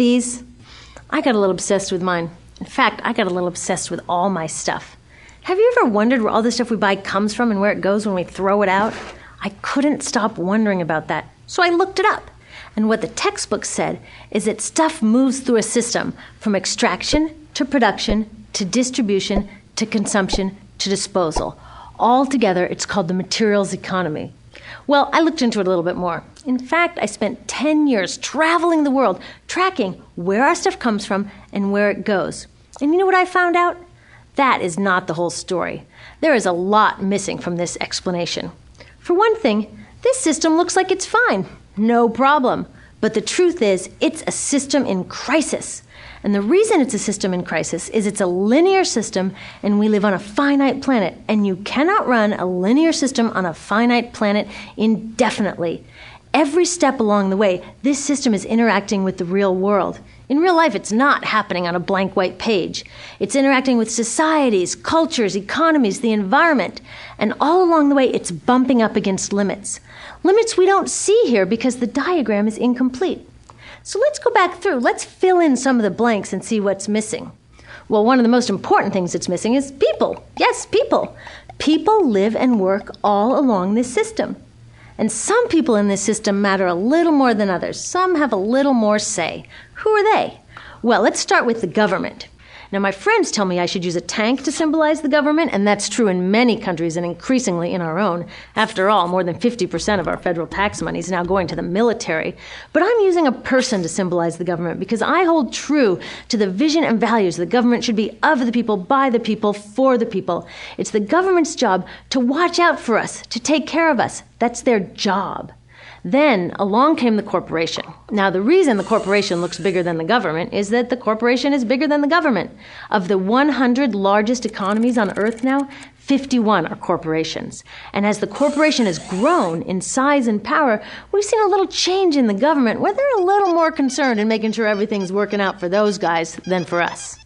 these? I got a little obsessed with mine. In fact, I got a little obsessed with all my stuff. Have you ever wondered where all the stuff we buy comes from and where it goes when we throw it out? I couldn't stop wondering about that, so I looked it up. And what the textbook said is that stuff moves through a system from extraction to production to distribution to consumption to disposal. Altogether, it's called the materials economy. Well, I looked into it a little bit more. In fact, I spent 10 years traveling the world, tracking where our stuff comes from and where it goes. And you know what I found out? That is not the whole story. There is a lot missing from this explanation. For one thing, this system looks like it's fine. No problem. But the truth is, it's a system in crisis. And the reason it's a system in crisis is it's a linear system and we live on a finite planet. And you cannot run a linear system on a finite planet indefinitely. Every step along the way, this system is interacting with the real world. In real life, it's not happening on a blank white page. It's interacting with societies, cultures, economies, the environment. And all along the way, it's bumping up against limits. Limits we don't see here because the diagram is incomplete. So let's go back through. Let's fill in some of the blanks and see what's missing. Well, one of the most important things that's missing is people. Yes, people. People live and work all along this system. And some people in this system matter a little more than others. Some have a little more say. Who are they? Well, let's start with the government. Now, my friends tell me I should use a tank to symbolize the government, and that's true in many countries and increasingly in our own. After all, more than 50% of our federal tax money is now going to the military. But I'm using a person to symbolize the government because I hold true to the vision and values the government should be of the people, by the people, for the people. It's the government's job to watch out for us, to take care of us. That's their job. Then along came the corporation. Now, the reason the corporation looks bigger than the government is that the corporation is bigger than the government. Of the 100 largest economies on Earth now, 51 are corporations. And as the corporation has grown in size and power, we've seen a little change in the government where they're a little more concerned in making sure everything's working out for those guys than for us.